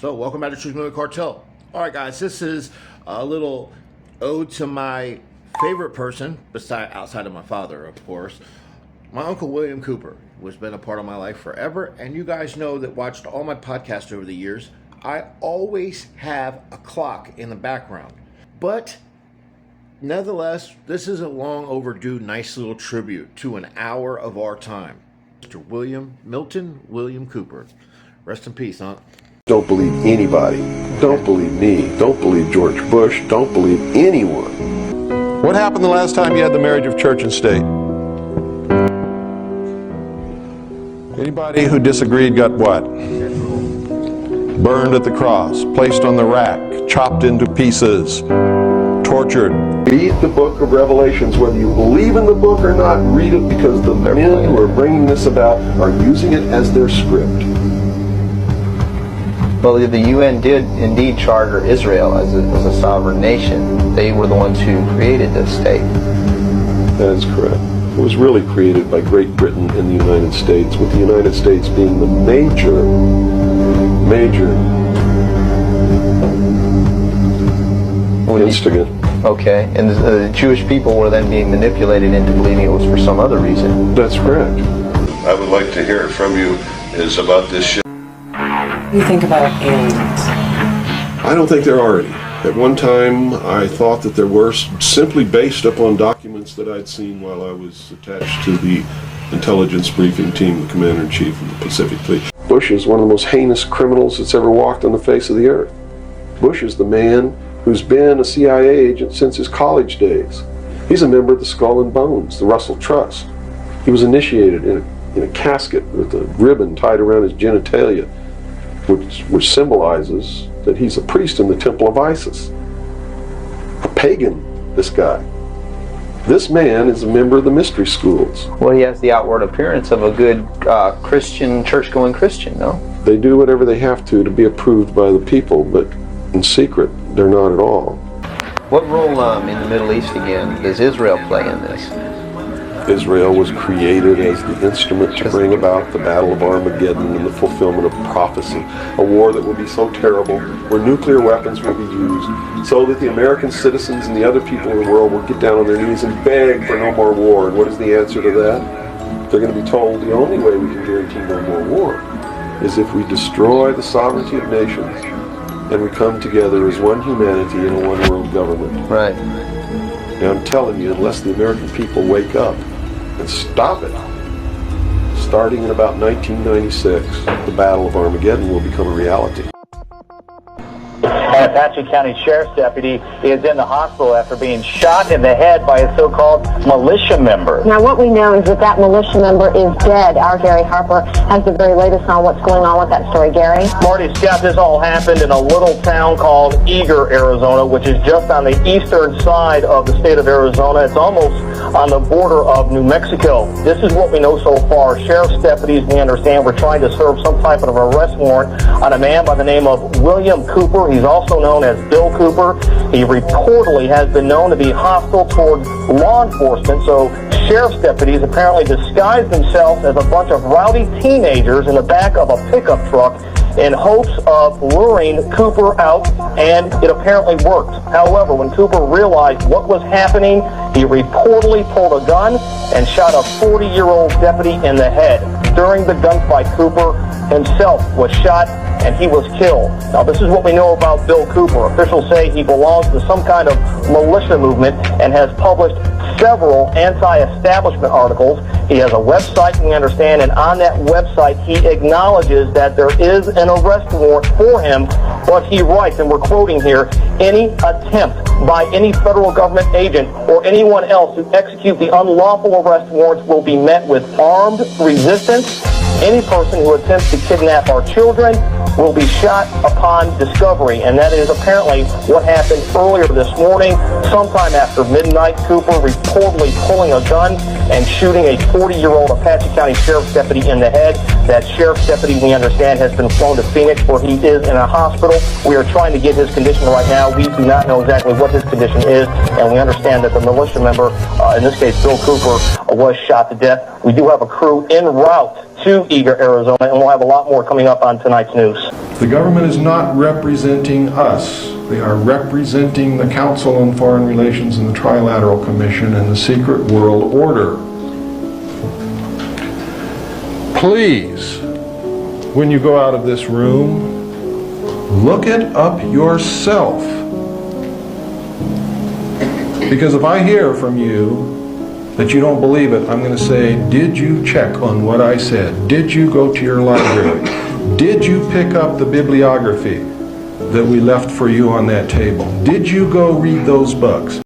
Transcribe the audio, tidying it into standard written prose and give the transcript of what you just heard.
So, welcome back to Truth Movement Cartel. All right, guys, this is a little ode to my favorite person, outside of my father, of course, my Uncle William Cooper, who has been a part of my life forever. And you guys know that watched all my podcasts over the years, I always have a clock in the background. But nevertheless, this is a long overdue, nice little tribute to an hour of our time. Mr. Milton William Cooper. Rest in peace, Aunt. Don't believe anybody. Don't believe me. Don't believe George Bush. Don't believe anyone. What happened the last time you had the marriage of church and state? Anybody who disagreed got what? Burned at the cross, placed on the rack, chopped into pieces, tortured. Read the book of Revelations, whether you believe in the book or not, read it, because the men who are bringing this about are using it as their script. Well, the UN did indeed charter Israel as a sovereign nation. They were the ones who created this state. That is correct. It was really created by Great Britain and the United States, with the United States being the major instigant. Okay, and the Jewish people were then being manipulated into believing it was for some other reason. That's correct. I would like to hear from you is about this ship. What do you think about aliens? I don't think there are any. At one time, I thought that there were, simply based upon documents that I'd seen while I was attached to the intelligence briefing team, the Commander-in-Chief of the Pacific Fleet. Bush is one of the most heinous criminals that's ever walked on the face of the earth. Bush is the man who's been a CIA agent since his college days. He's a member of the Skull and Bones, the Russell Trust. He was initiated in a casket with a ribbon tied around his genitalia, which symbolizes that he's a priest in the temple of Isis. A pagan, this guy. This man is a member of the mystery schools. Well, he has the outward appearance of a good Christian, church-going Christian, no? They do whatever they have to be approved by the people, but in secret, they're not at all. What role in the Middle East, again, does Israel play in this? Israel was created as the instrument to bring about the Battle of Armageddon and the fulfillment of prophecy, a war that will be so terrible, where nuclear weapons will be used, so that the American citizens and the other people in the world will get down on their knees and beg for no more war. And what is the answer to that? They're going to be told the only way we can guarantee no more war is if we destroy the sovereignty of nations and we come together as one humanity in a one world government. Right. Now I'm telling you, unless the American people wake up and stop it, starting in about 1996, the Battle of Armageddon will become a reality. An Apache County Sheriff's deputy is in the hospital after being shot in the head by a so-called militia member. Now what we know is that militia member is dead. Our Gary Harper has the very latest on what's going on with that story. Gary? Marty Scott, this all happened in a little town called Eager, Arizona, which is just on the eastern side of the state of Arizona. It's almost on the border of New Mexico. This is what we know so far. Sheriff's deputies, we understand, were trying to serve some type of arrest warrant on a man by the name of William Cooper. He's also known as Bill Cooper. He reportedly has been known to be hostile toward law enforcement, so sheriff's deputies apparently disguised themselves as a bunch of rowdy teenagers in the back of a pickup truck in hopes of luring Cooper out, and it apparently worked. However, when Cooper realized what was happening, he reportedly pulled a gun and shot a 40-year-old deputy in the head. During the gunfight, Cooper himself was shot and he was killed. Now, this is what we know about Bill Cooper. Officials say he belongs to some kind of militia movement and has published several anti-establishment articles. He has a website, we understand, and on that website he acknowledges that there is an arrest warrant for him, but he writes, and we're quoting here, any attempt by any federal government agent or anyone else to execute the unlawful arrest warrants will be met with armed resistance. Any person who attempts to kidnap our children will be shot upon discovery, and that is apparently what happened earlier this morning. Sometime after midnight, Cooper reportedly pulling a gun and shooting a 40-year-old Apache County Sheriff's deputy in the head. That sheriff's deputy, we understand, has been flown to Phoenix, where he is in a hospital. We are trying to get his condition right now. We do not know exactly what his condition is, and we understand that the militia member, in this case Bill Cooper, was shot to death. We do have a crew en route to Eagar, Arizona, and we'll have a lot more coming up on tonight's news. The government is not representing us. They are representing the Council on Foreign Relations and the Trilateral Commission and the Secret World Order. Please, when you go out of this room, look it up yourself. Because if I hear from you that you don't believe it, I'm going to say, did you check on what I said? Did you go to your library? Did you pick up the bibliography that we left for you on that table? Did you go read those books?